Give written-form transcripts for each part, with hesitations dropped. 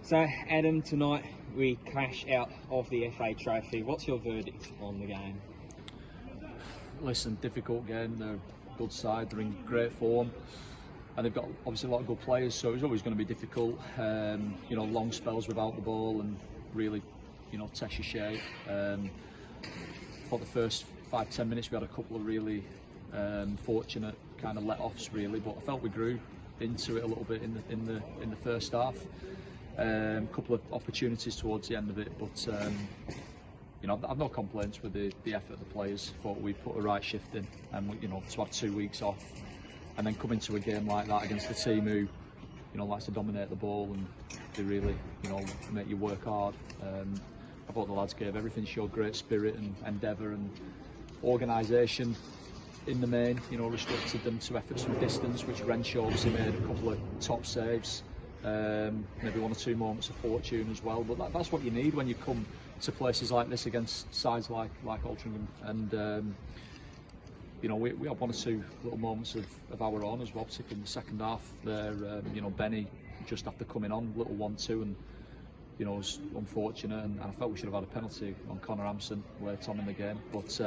So, Adam, tonight we clash out of the FA Trophy. What's your verdict on the game? Listen, difficult game. They're a good side. They're in great form, and they've got obviously a lot of good players. So it's always going to be difficult. Long spells without the ball and really, test your shape. For the first 5-10 minutes, we had a couple of really fortunate kind of let-offs, really. But I felt we grew into it a little bit in the first half. A couple of opportunities towards the end of it, but I've no complaints with the effort of the players. Thought we put the right shift in, and to have 2 weeks off and then come into a game like that against a team who likes to dominate the ball and they really make you work hard. I thought the lads gave everything, showed great spirit and endeavour and organisation in the main. Restricted them to efforts from distance, which Renshaw obviously made a couple of top saves. Maybe 1 or 2 moments of fortune as well, but that's what you need when you come to places like this against sides like Altrincham. And we had 1 or 2 little moments of our own as well, particularly in the second half there. Benny just after coming on, little 1-2, and was unfortunate, and I felt we should have had a penalty on Connor Hampson late on in the game. But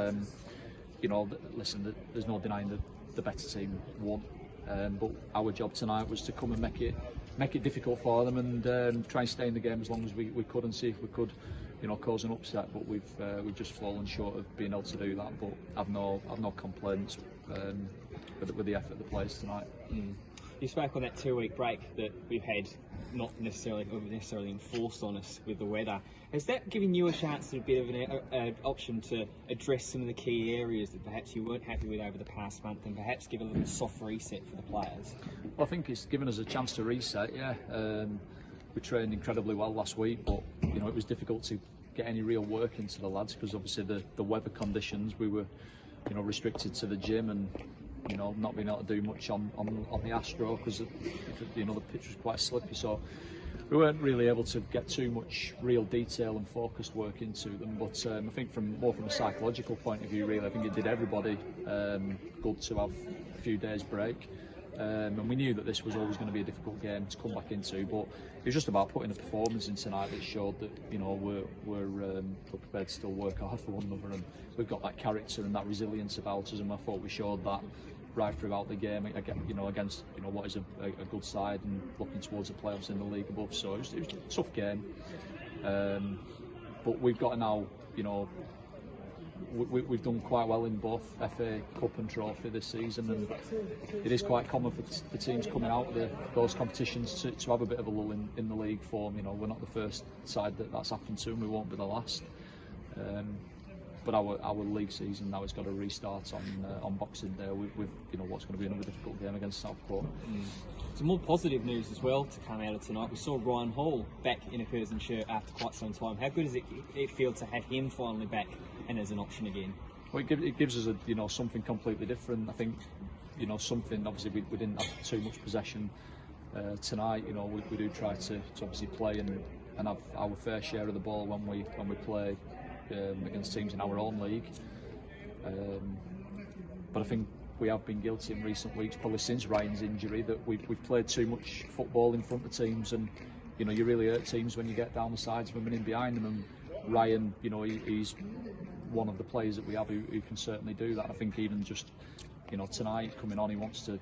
listen, there's no denying that the better team won. But our job tonight was to come and make it difficult for them and try and stay in the game as long as we could and see if we could cause an upset. But we've just fallen short of being able to do that. But I've no complaints with the effort of the players tonight. You spoke on that 2-week break that we've had, not necessarily enforced on us with the weather. Has that given you a chance, a bit of an option to address some of the key areas that perhaps you weren't happy with over the past month, and perhaps give a little soft reset for the players? Well, I think it's given us a chance to reset. Yeah, we trained incredibly well last week, but it was difficult to get any real work into the lads because obviously the weather conditions. We were restricted to the gym and not being able to do much on the Astro because the pitch was quite slippy, so we weren't really able to get too much real detail and focused work into them. But I think from a psychological point of view, really, I think it did everybody good to have a few days break. And we knew that this was always going to be a difficult game to come back into, but it was just about putting a performance in tonight that showed that we're prepared to still work hard for one another, and we've got that character and that resilience about us, and I thought we showed that right throughout the game against what is a good side and looking towards the playoffs in the league above. So it was a tough game, but we've got now we've done quite well in both FA Cup and Trophy this season, and it is quite common for teams coming out of those competitions to have a bit of a lull in the league form. We're not the first side that's happened to, and we won't be the last. But our league season now has got to restart on Boxing Day with what's going to be another difficult game against Southport. Some more positive news as well to come out of tonight. We saw Ryan Hall back in a Curzon shirt after quite some time. How good does it feel to have him finally back and as an option again? Well, it gives us something completely different. I think something. Obviously, we didn't have too much possession tonight. We do try to obviously play and have our fair share of the ball when we play against teams in our own league. But I think we have been guilty in recent weeks, probably since Ryan's injury, that we've played too much football in front of teams, and you really hurt teams when you get down the sides of them and in behind them. And Ryan, he's one of the players that we have who can certainly do that. I think even just tonight coming on, he wants to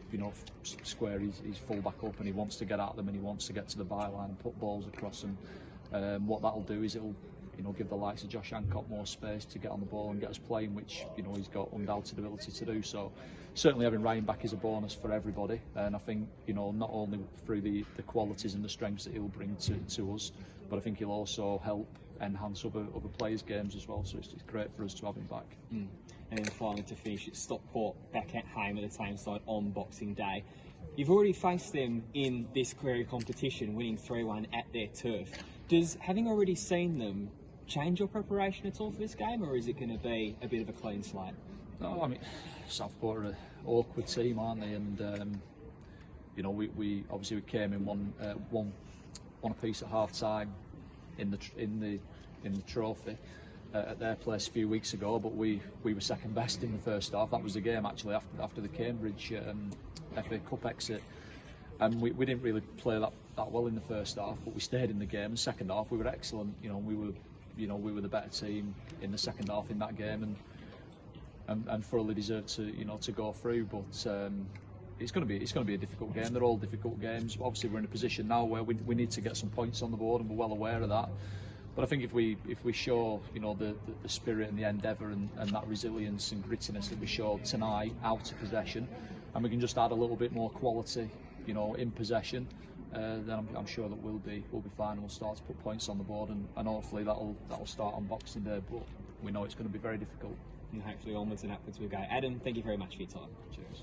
square his full back up, and he wants to get at them, and he wants to get to the byline and put balls across them. What that'll do is it'll give the likes of Josh Hancock more space to get on the ball and get us playing, which he's got undoubted ability to do. So certainly having Ryan back is a bonus for everybody, and I think not only through the qualities and the strengths that he'll bring to us, but I think he'll also help enhance other players' games as well. So it's great for us to have him back. And then finally to finish, it's Stockport back at home at the Tameside on Boxing Day. You've already faced them in this career competition, winning 3-1 at their turf. Does having already seen them change your preparation at all for this game, or is it going to be a bit of a clean slate? No, I mean, Southport are an awkward team, aren't they? And we obviously came in one apiece at half time in the trophy at their place a few weeks ago, but we were second best in the first half. That was the game actually after the Cambridge FA Cup exit. and we didn't really play that well in the first half, but we stayed in the game. And second half we were excellent. We were the better team in the second half in that game, and thoroughly deserved to go through. But it's going to be a difficult game. They're all difficult games. Obviously, we're in a position now where we need to get some points on the board, and we're well aware of that. But I think if we show the spirit and the endeavour and that resilience and grittiness that we showed tonight out of possession, and we can just add a little bit more quality, in possession, then I'm sure that we'll be fine, and we'll start to put points on the board, and hopefully that'll start on Boxing Day. But we know it's going to be very difficult. And hopefully onwards and upwards we go. Adam, thank you very much for your time. Cheers.